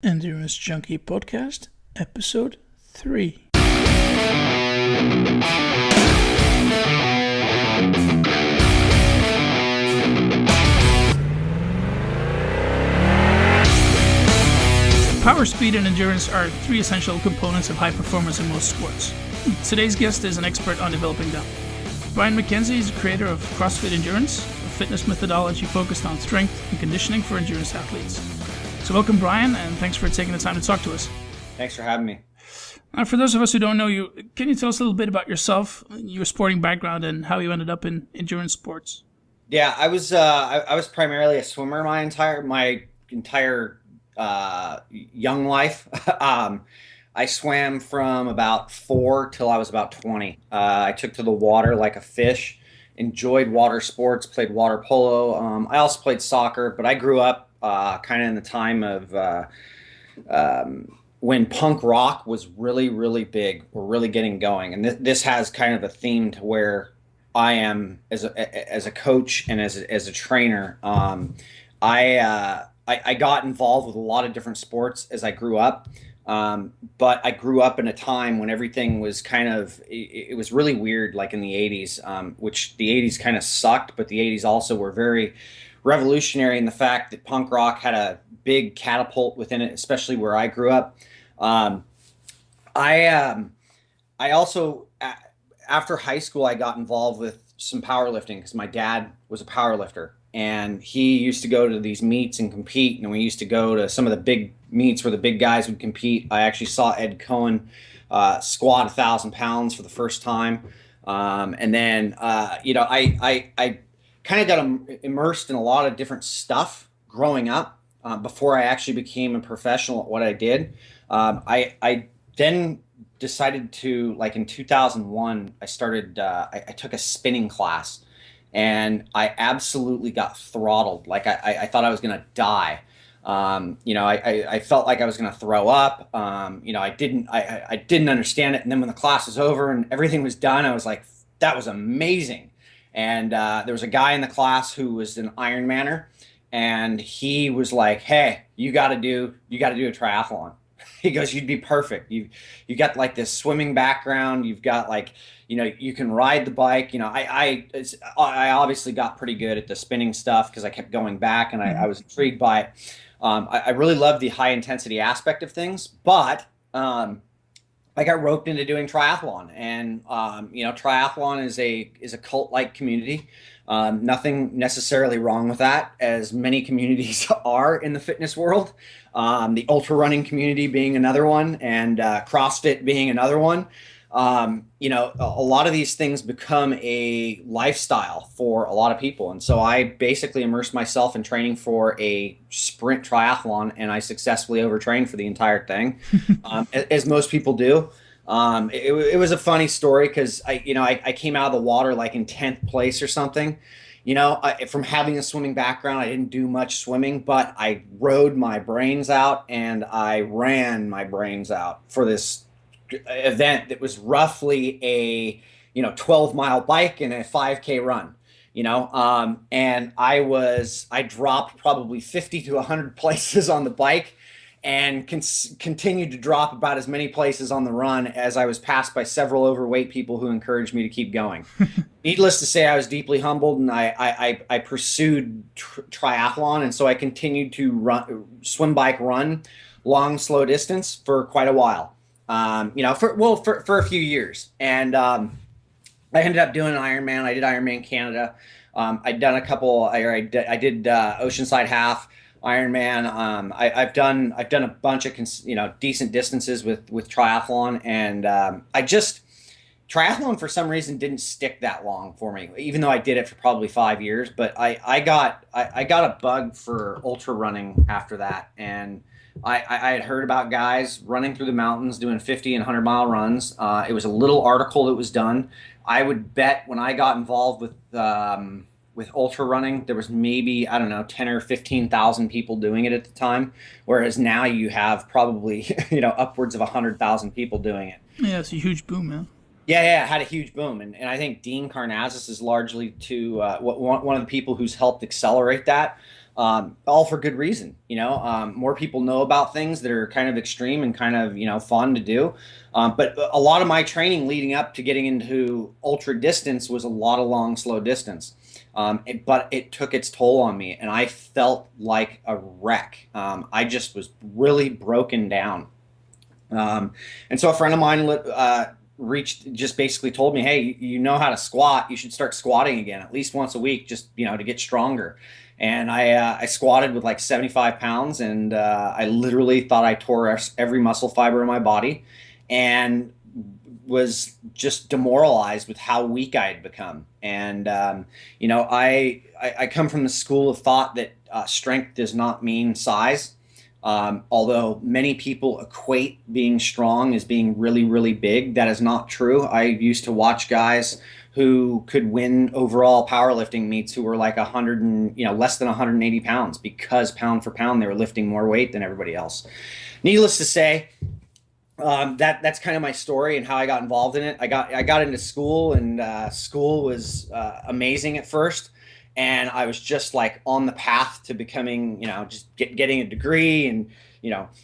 Endurance Junkie Podcast, Episode 3. Power, speed, and endurance are three essential components of high performance in most sports. Today's guest is an expert on developing them. Brian MacKenzie is the creator of Crossfit Endurance, a fitness methodology focused on strength and conditioning for endurance athletes. So welcome, Brian, and thanks for taking the time to talk to us. Thanks for having me. For those of us who don't know you, can you tell us a little bit about yourself, your sporting background, and how you ended up in endurance sports? Yeah, I was primarily a swimmer my entire young life. I swam from about 4 till I was about 20. I took to the water like a fish, enjoyed water sports, played water polo. I also played soccer, but I grew up kind of in the time of when punk rock was really, really big or really getting going. And this has kind of a theme to where I am as a coach and as a trainer. I got involved with a lot of different sports as I grew up. But I grew up in a time when everything was it was really weird, like in the 80s, which the 80s kind of sucked, but the 80s also were very revolutionary in the fact that punk rock had a big catapult within it, especially where I grew up. I also, after high school, I got involved with some powerlifting because my dad was a powerlifter. And he used to go to these meets and compete. And we used to go to some of the big meets where the big guys would compete. I actually saw Ed Cohen squat 1,000 pounds for the first time. And then, I kind of got immersed in a lot of different stuff growing up before I actually became a professional at what I did. I then decided to, like in 2001, I took a spinning class. And I absolutely got throttled. Like I thought I was going to die. I felt like I was going to throw up. I didn't understand it. And then when the class was over and everything was done, I was like, that was amazing. And there was a guy in the class who was an Ironmaner, and he was like, hey, you got to do a triathlon. He goes, you'd be perfect. You got like this swimming background. You've got like, you can ride the bike. I obviously got pretty good at the spinning stuff because I kept going back and I was intrigued by it. I really love the high intensity aspect of things, but I got roped into doing triathlon, and triathlon is a cult-like community. Nothing necessarily wrong with that, as many communities are in the fitness world. The ultra running community being another one, and CrossFit being another one. A lot of these things become a lifestyle for a lot of people. And so I basically immersed myself in training for a sprint triathlon, and I successfully overtrained for the entire thing, as most people do. It was a funny story because I came out of the water like in 10th place or something. From having a swimming background, I didn't do much swimming, but I rode my brains out and I ran my brains out for this event that was roughly a 12-mile bike and a 5K run. And I dropped probably 50 to 100 places on the bike, and continued to drop about as many places on the run as I was passed by several overweight people who encouraged me to keep going. Needless to say, I was deeply humbled, and I pursued triathlon, and so I continued to swim, bike, run long, slow distance for quite a while. For a few years. And I ended up doing an Ironman. I did Ironman Canada. I'd done a couple. I did Oceanside Half, Ironman. I've done a bunch of decent distances with triathlon, and triathlon for some reason didn't stick that long for me, even though I did it for probably 5 years. But I got a bug for ultra running after that, and I had heard about guys running through the mountains doing 50 and 100-mile runs. It was a little article that was done. I would bet when I got involved with ultra running, there was maybe, 10 or 15,000 people doing it at the time, whereas now you have probably, upwards of 100,000 people doing it. Yeah, it's a huge boom, man. Yeah, it had a huge boom. And I think Dean Karnazes is largely one of the people who's helped accelerate that. all for good reason. More people know about things that are kind of extreme and kind of, fun to do. But a lot of my training leading up to getting into ultra distance was a lot of long, slow distance. But it took its toll on me, and I felt like a wreck. I just was really broken down. And so a friend of mine just basically told me, hey, you know how to squat. You should start squatting again at least once a week, just, to get stronger. And I squatted with like 75 pounds, and I literally thought I tore every muscle fiber in my body, and was just demoralized with how weak I had become. And I come from the school of thought that strength does not mean size. Although many people equate being strong as being really, really big, that is not true. I used to watch guys who could win overall powerlifting meets who were like 100 and, less than 180 pounds, because pound for pound, they were lifting more weight than everybody else. Needless to say, that's kind of my story and how I got involved in it. I got into school, and school was amazing at first. And I was just like on the path to becoming, just getting a degree, and,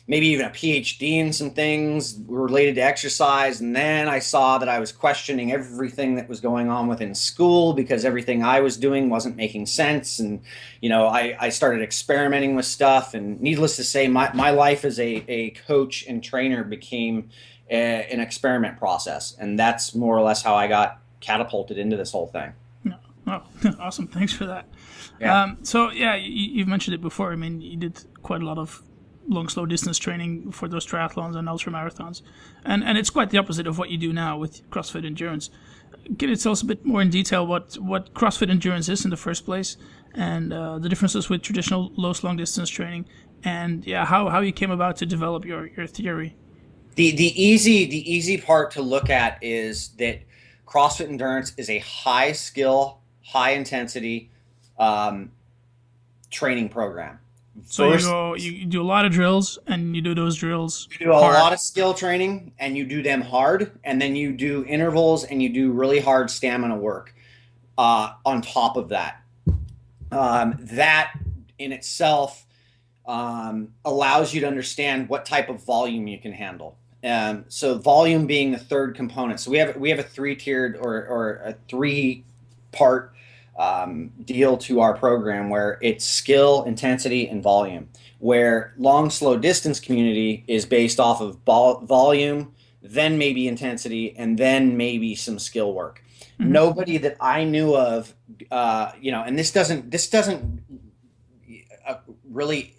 maybe even a PhD in some things related to exercise. And then I saw that I was questioning everything that was going on within school, because everything I was doing wasn't making sense. And, I started experimenting with stuff. And needless to say, my life as a coach and trainer became an experiment process. And that's more or less how I got catapulted into this whole thing. Oh, awesome. Thanks for that. Yeah. So, yeah, you've mentioned it before. I mean, you did quite a lot of long, slow distance training for those triathlons and ultra marathons. And it's quite the opposite of what you do now with CrossFit Endurance. Can you tell us a bit more in detail what CrossFit Endurance is in the first place, and the differences with traditional low, long distance training, and how you came about to develop your theory? The easy part to look at is that CrossFit Endurance is a high skill, high intensity training program. So you do a lot of drills, and you do those drills You do a hard. lot of skill training, and you do them hard, and then you do intervals, and you do really hard stamina work on top of that. That in itself allows you to understand what type of volume you can handle. So volume being the third component. So we have a three-tiered or a three-part deal to our program, where it's skill, intensity, and volume. Where long, slow distance community is based off of volume, then maybe intensity, and then maybe some skill work. Mm-hmm. Nobody that I knew of, and this doesn't really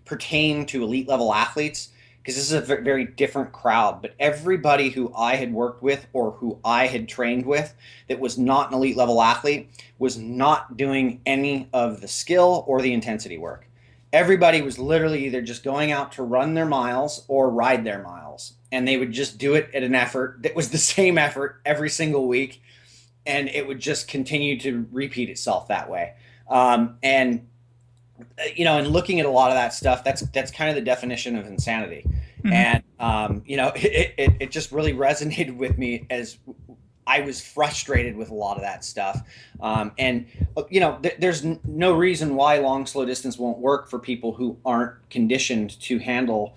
pertain to elite level athletes, because this is a very different crowd. But everybody who I had worked with or who I had trained with that was not an elite level athlete was not doing any of the skill or the intensity work. Everybody was literally either just going out to run their miles or ride their miles. And they would just do it at an effort that was the same effort every single week. And it would just continue to repeat itself that way. And looking at a lot of that stuff, that's kind of the definition of insanity. Mm-hmm. And it just really resonated with me, as I was frustrated with a lot of that stuff. There's no reason why long, slow distance won't work for people who aren't conditioned to handle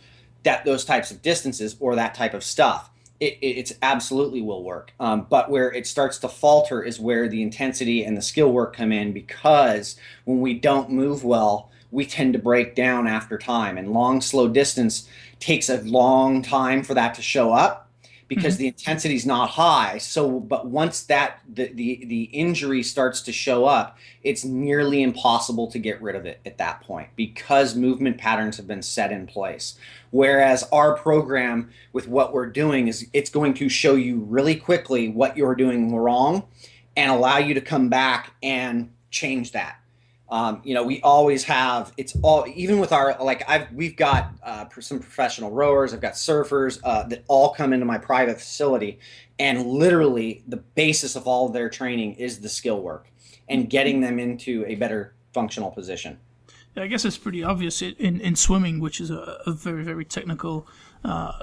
those types of distances or that type of stuff. It's absolutely will work. But where it starts to falter is where the intensity and the skill work come in, because when we don't move well, we tend to break down after time. And long, slow distance takes a long time for that to show up, because the intensity is not high. So, but once the injury starts to show up, it's nearly impossible to get rid of it at that point, because movement patterns have been set in place. Whereas our program, with what we're doing, is it's going to show you really quickly what you're doing wrong and allow you to come back and change that. We always have, it's all, even with our, we've got some professional rowers, I've got surfers that all come into my private facility, and literally the basis of all of their training is the skill work and getting them into a better functional position. I guess it's pretty obvious in swimming, which is a very, very technical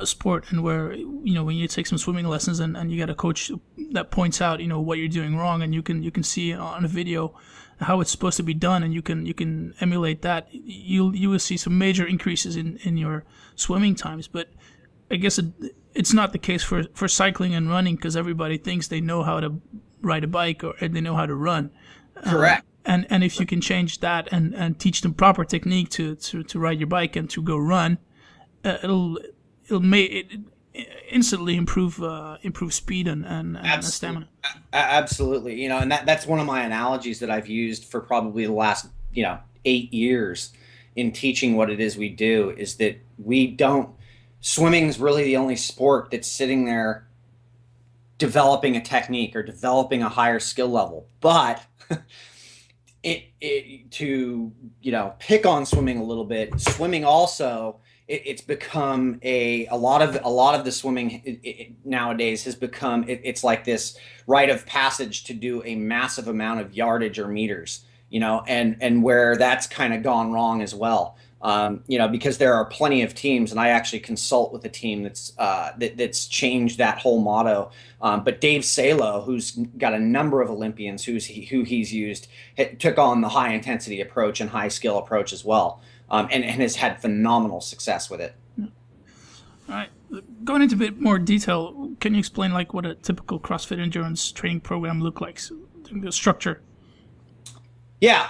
sport, and where, when you take some swimming lessons and you got a coach that points out, what you're doing wrong, and you can see on a video how it's supposed to be done, and you can emulate that, you will see some major increases in your swimming times. But I guess it's not the case for cycling and running, because everybody thinks they know how to ride a bike or they know how to run. Correct. And if you can change that and teach them proper technique to ride your bike and to go run, it'll instantly improve speed and stamina. Absolutely. And that's one of my analogies that I've used for probably the last 8 years in teaching what it is we do, is that swimming's really the only sport that's sitting there developing a technique or developing a higher skill level. But to pick on swimming a little bit, swimming also, it's become a lot of the swimming nowadays has become it's like this rite of passage to do a massive amount of yardage or meters, and where that's kind of gone wrong as well. Because there are plenty of teams, and I actually consult with a team that's changed that whole motto. But Dave Salo, who's got a number of Olympians who he's used, took on the high intensity approach and high skill approach as well, and has had phenomenal success with it. All right, going into a bit more detail, can you explain what a typical CrossFit Endurance training program look like? So, the structure. Yeah,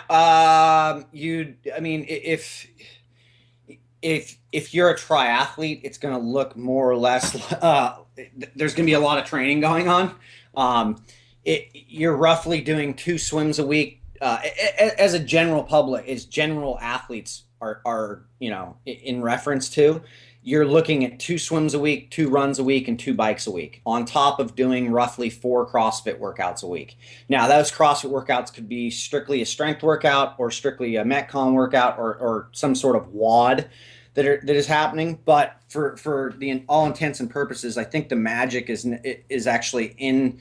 if you're a triathlete, it's going to look more or less. There's going to be a lot of training going on. You're roughly doing 2 swims a week. As a general public, as general athletes are in reference to, you're looking at 2 swims a week, 2 runs a week, and 2 bikes a week, on top of doing roughly 4 CrossFit workouts a week. Now, those CrossFit workouts could be strictly a strength workout or strictly a Metcon workout or some sort of WOD that is happening. But for the all intents and purposes, I think the magic is actually in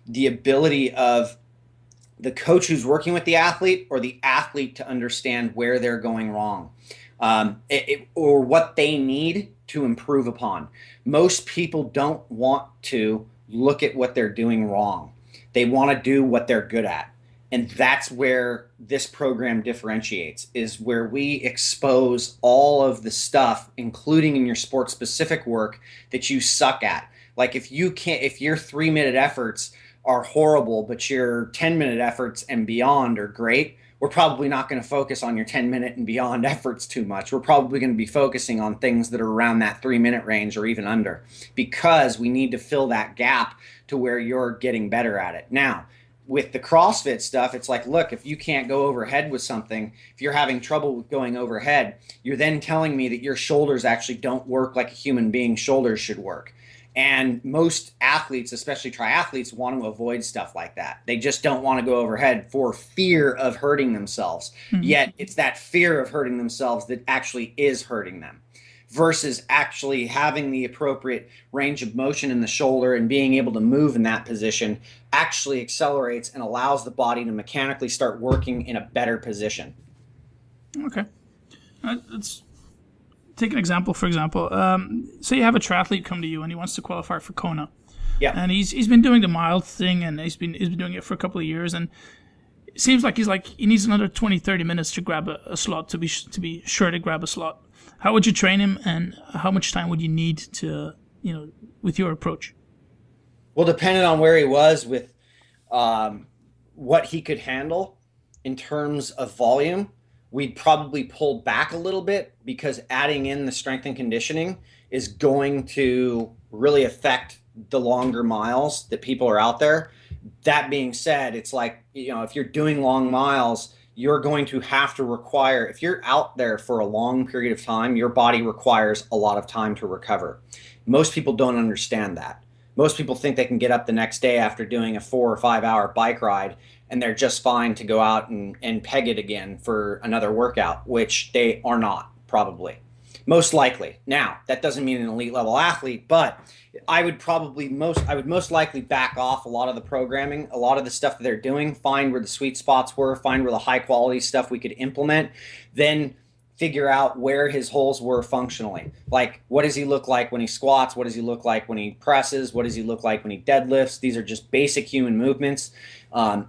the ability of the coach who's working with the athlete or the athlete to understand where they're going wrong. Or what they need to improve upon. Most people don't want to look at what they're doing wrong. They want to do what they're good at. And that's where this program differentiates, is where we expose all of the stuff, including in your sport specific work, that you suck at. Like if your 3-minute efforts are horrible, but your 10-minute efforts and beyond are great, we're probably not going to focus on your 10-minute and beyond efforts too much. We're probably going to be focusing on things that are around that 3-minute range or even under, because we need to fill that gap to where you're getting better at it. Now, with the CrossFit stuff, it's like, look, if you can't go overhead with something, if you're having trouble with going overhead, you're then telling me that your shoulders actually don't work like a human being's shoulders should work. And most athletes, especially triathletes, want to avoid stuff like that. They just don't want to go overhead for fear of hurting themselves. Mm-hmm. Yet it's that fear of hurting themselves that actually is hurting them, versus actually having the appropriate range of motion in the shoulder and being able to move in that position actually accelerates and allows the body to mechanically start working in a better position. Okay. Let's take an example. For example, say you have a triathlete come to you and he wants to qualify for Kona. Yeah. And he's been doing the mild thing, and he's been doing it for a couple of years, and it seems like he needs another 20-30 minutes to grab a slot, to be sure to grab a slot. How would you train him, and how much time would you need to, with your approach? Well, depending on where he was with what he could handle in terms of volume, we'd probably pull back a little bit, because adding in the strength and conditioning is going to really affect the longer miles that people are out there. That being said, it's like, if you're doing long miles, you're going to have to require, if you're out there for a long period of time, your body requires a lot of time to recover. Most people don't understand that. Most people think they can get up the next day after doing a 4 or 5 hour bike ride and they're just fine to go out and peg it again for another workout, which they are not, probably. Most likely. Now, that doesn't mean an elite level athlete, but I would most likely back off a lot of the programming, a lot of the stuff that they're doing, find where the sweet spots were, find where the high quality stuff we could implement, then figure out where his holes were functionally. Like, what does he look like when he squats? What does he look like when he presses? What does he look like when he deadlifts? These are just basic human movements. And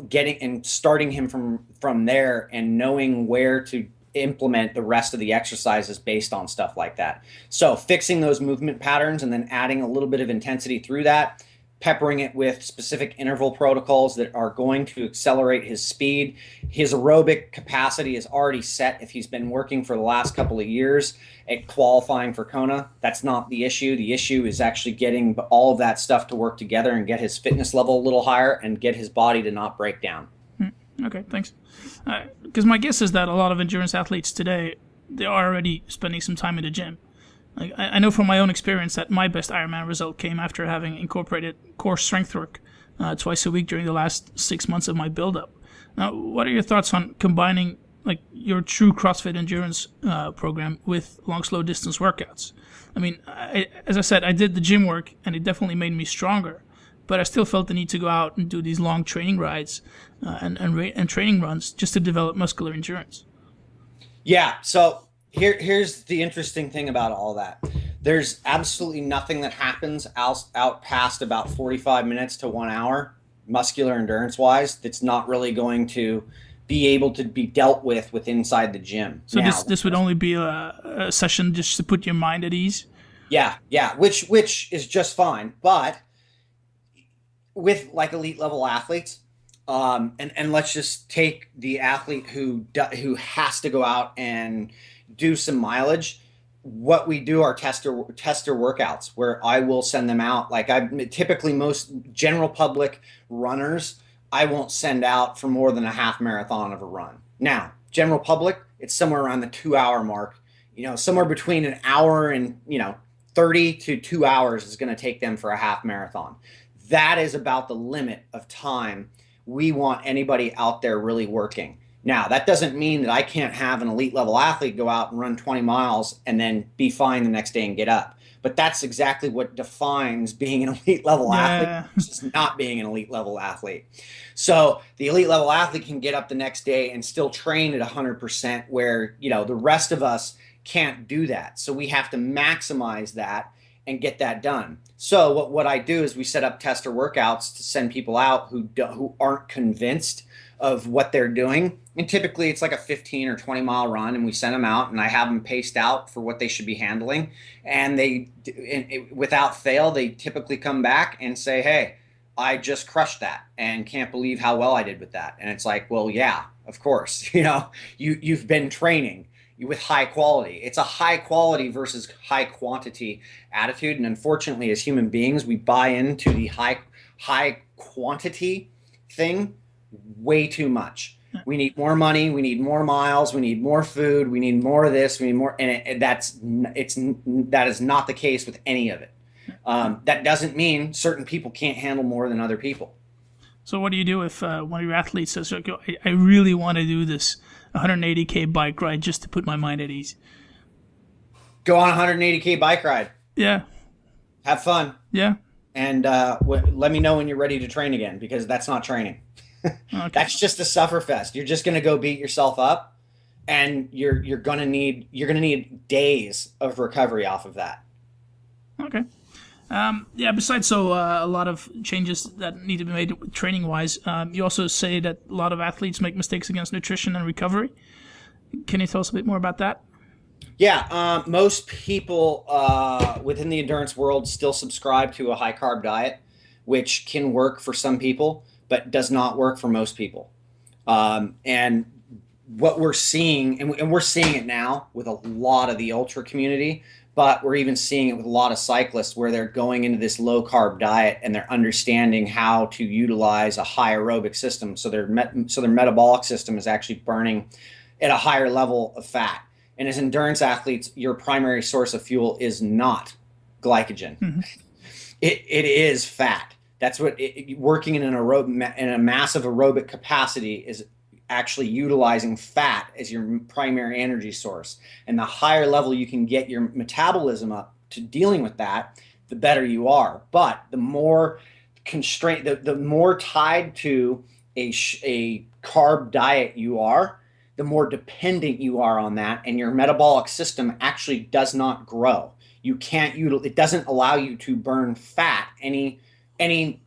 getting and starting him from there and knowing where to implement the rest of the exercises based on stuff like that. So fixing those movement patterns and then adding a little bit of intensity through that, peppering it with specific interval protocols that are going to accelerate his speed. His aerobic capacity is already set if he's been working for the last couple of years at qualifying for Kona. That's not the issue. The issue is actually getting all of that stuff to work together and get his fitness level a little higher and get his body to not break down. Okay, thanks. Because my guess is that a lot of endurance athletes today, they are already spending some time in the gym. Like, I know from my own experience that my best Ironman result came after having incorporated core strength work twice a week during the last 6 months of my build-up. Now, what are your thoughts on combining like your true CrossFit Endurance program with long, slow distance workouts? I mean, as I said, I did the gym work, and it definitely made me stronger. But I still felt the need to go out and do these long training rides and training runs just to develop muscular endurance. Yeah, so here's the interesting thing about all that. There's absolutely nothing that happens out past about 45 minutes to 1 hour, muscular endurance wise, that's not really going to be able to be dealt with inside the gym. So now, this would only be a session just to put your mind at ease? Yeah, which is just fine. But with like elite level athletes, and let's just take the athlete who has to go out and do some mileage. What we do are tester workouts where I will send them out. Like, I typically, most general public runners, I won't send out for more than a half marathon of a run. Now, general public, it's somewhere around the 2 hour mark. Somewhere between an hour and 30 to 2 hours is going to take them for a half marathon. That is about the limit of time we want anybody out there really working. Now, that doesn't mean that I can't have an elite level athlete go out and run 20 miles and then be fine the next day and get up. But that's exactly what defines being an elite level athlete versus not being an elite level athlete. So the elite level athlete can get up the next day and still train at 100%, where the rest of us can't do that. So we have to maximize that and get that done. So what I do is we set up tester workouts to send people out who aren't convinced of what they're doing. And typically it's like a 15 or 20 mile run, and we send them out and I have them paced out for what they should be handling. And without fail, they typically come back and say, hey, I just crushed that and can't believe how well I did with that. And it's like, well, yeah, of course, you've been training with high quality. It's a high quality versus high quantity attitude. And unfortunately, as human beings, we buy into the high quantity thing way too much. We need more money. We need more miles. We need more food. We need more of this. We need more. And that is not the case with any of it. That doesn't mean certain people can't handle more than other people. So what do you do if one of your athletes says, okay, I really want to do this 180K bike ride just to put my mind at ease? Go on a 180K bike ride. Yeah. Have fun. Yeah. And let me know when you're ready to train again, because that's not training. Okay. That's just a sufferfest. You're just going to go beat yourself up, and you're going to need days of recovery off of that. Okay. Besides a lot of changes that need to be made training-wise, you also say that a lot of athletes make mistakes against nutrition and recovery. Can you tell us a bit more about that? Yeah, most people within the endurance world still subscribe to a high-carb diet, which can work for some people, but does not work for most people. And what we're seeing, and we're seeing it now with a lot of the ultra community, but we're even seeing it with a lot of cyclists where they're going into this low carb diet and they're understanding how to utilize a high aerobic system. So their metabolic system is actually burning at a higher level of fat. And as endurance athletes, your primary source of fuel is not glycogen. Mm-hmm. It is fat. That's what working in a massive aerobic capacity is actually utilizing fat as your primary energy source. And the higher level you can get your metabolism up to dealing with that, the better you are. But the more constraint, the more tied to a carb diet you are, the more dependent you are on that, and your metabolic system actually does not grow. You can't it doesn't allow you to burn fat any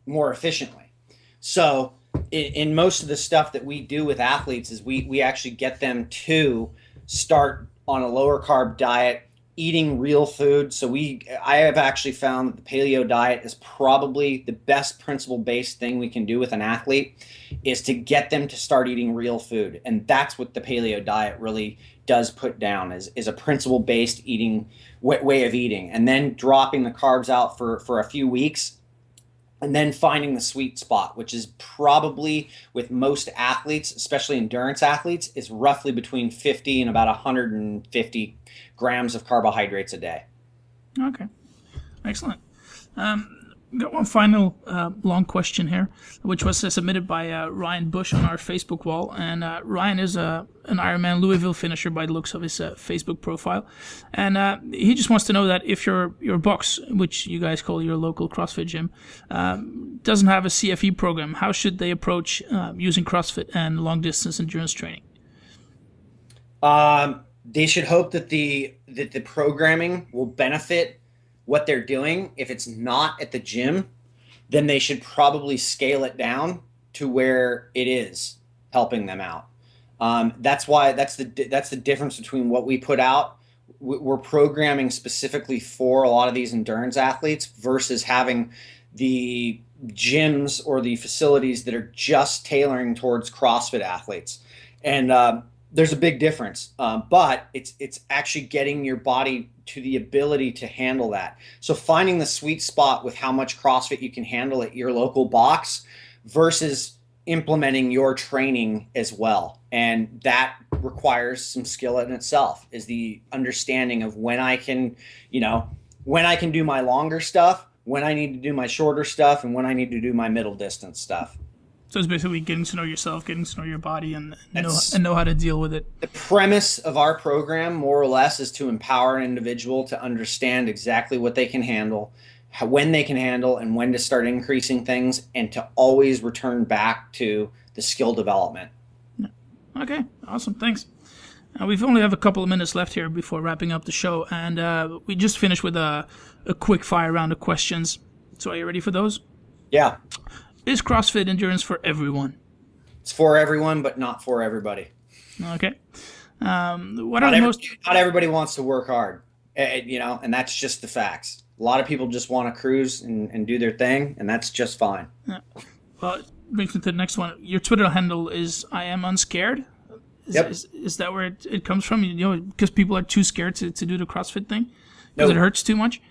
more efficiently. So in most of the stuff that we do with athletes is we actually get them to start on a lower carb diet, eating real food. So I have actually found that the paleo diet is probably the best principle-based thing we can do with an athlete, is to get them to start eating real food. And that's what the paleo diet really does put down, is a principle-based eating way of eating, and then dropping the carbs out for a few weeks, and then finding the sweet spot, which is probably with most athletes, especially endurance athletes, is roughly between 50 and about 150 grams of carbohydrates a day. Okay, excellent. Got one final long question here, which was submitted by Ryan Bush on our Facebook wall. And Ryan is an Ironman Louisville finisher by the looks of his Facebook profile. And he just wants to know that if your box, which you guys call your local CrossFit gym, doesn't have a CFE program, how should they approach using CrossFit and long distance endurance training? They should hope that the programming will benefit what they're doing. If it's not at the gym, then they should probably scale it down to where it is helping them out. That's the difference between what we put out. We're programming specifically for a lot of these endurance athletes versus having the gyms or the facilities that are just tailoring towards CrossFit athletes. And there's a big difference, but it's actually getting your body to the ability to handle that. So finding the sweet spot with how much CrossFit you can handle at your local box versus implementing your training as well. And that requires some skill in itself, is the understanding of when I can do my longer stuff, when I need to do my shorter stuff, and when I need to do my middle distance stuff. So it's basically getting to know yourself, getting to know your body, and know how to deal with it. The premise of our program, more or less, is to empower an individual to understand exactly what they can handle, when they can handle, and when to start increasing things, and to always return back to the skill development. Okay, awesome, thanks. We've only have a couple of minutes left here before wrapping up the show, and we just finished with a quick fire round of questions. So are you ready for those? Yeah. Is CrossFit Endurance for everyone? It's for everyone, but not for everybody. Okay. Not everybody wants to work hard, and that's just the facts. A lot of people just want to cruise and do their thing, and that's just fine. Yeah. Well, it brings me to the next one. Your Twitter handle is I am unscared. Yep. Is that where it comes from? Because people are too scared to do the CrossFit thing? Because Nope. it hurts too much?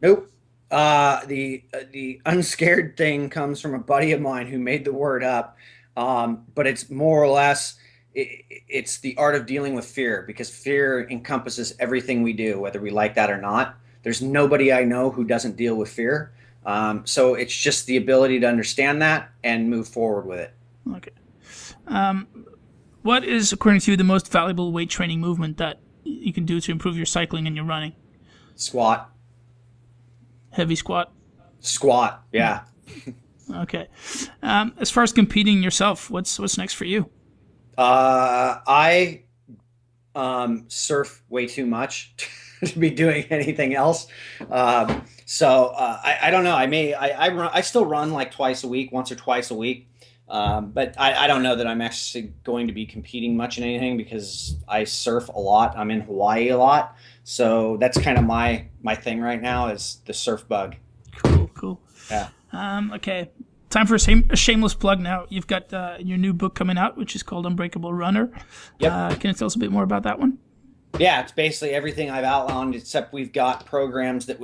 Nope. The unscared thing comes from a buddy of mine who made the word up, but it's more or less it's the art of dealing with fear, because fear encompasses everything we do, whether we like that or not. There's nobody I know who doesn't deal with fear, so it's just the ability to understand that and move forward with it. Okay. What is, according to you, the most valuable weight training movement that you can do to improve your cycling and your running? Squat. Heavy squat? Squat, yeah. Okay. As far as competing yourself, what's next for you? I surf way too much to be doing anything else. So I don't know. I still run like once or twice a week. But I don't know that I'm actually going to be competing much in anything, because I surf a lot. I'm in Hawaii a lot. So that's kind of my thing right now, is the surf bug. Cool. Yeah. Okay. Time for a shameless plug now. You've got your new book coming out, which is called Unbreakable Runner. Yep. Can you tell us a bit more about that one? Yeah, it's basically everything I've outlined, except we've got programs that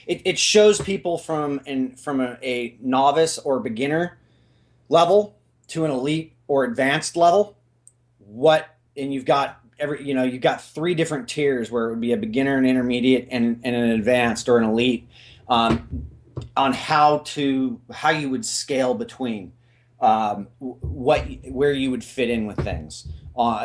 it shows people from a novice or beginner level to an elite or advanced level. And you've got you've got 3 different tiers, where it would be a beginner, an intermediate, and an advanced or an elite, on how you would scale between. where you would fit in with things.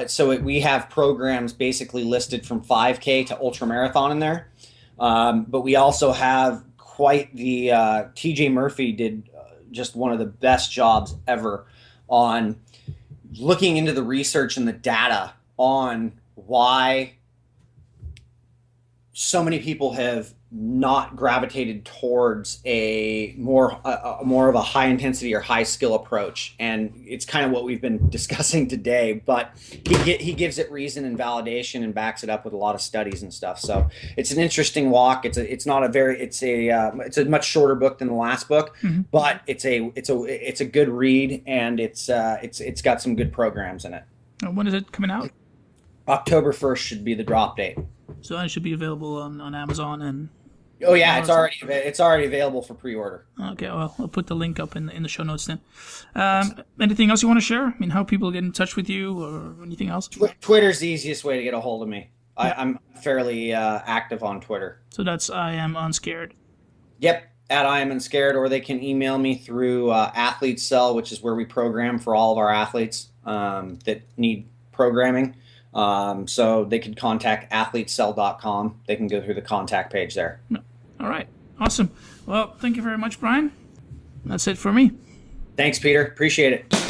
So we have programs basically listed from 5K to ultra marathon in there, but we also have quite the TJ Murphy did just one of the best jobs ever on looking into the research and the data on why so many people have not gravitated towards a more of a high intensity or high skill approach. And it's kind of what we've been discussing today, but he gives it reason and validation and backs it up with a lot of studies and stuff. So it's an interesting walk. It's a much shorter book than the last book, but it's a good read, and it's got some good programs in it. When is it coming out? October 1st should be the drop date. So it should be available on Amazon and. Oh yeah, it's already available for pre-order. Okay, well, I'll put the link up in the show notes then. Anything else you want to share? I mean, how people get in touch with you or anything else? Twitter's the easiest way to get a hold of me. I'm fairly active on Twitter. So that's I am unscared. Yep, at I am unscared, or they can email me through Athlete Cell, which is where we program for all of our athletes that need programming. So they could contact athletecell.com. They can go through the contact page there. All right. Awesome. Well, thank you very much, Brian. That's it for me. Thanks, Peter. Appreciate it.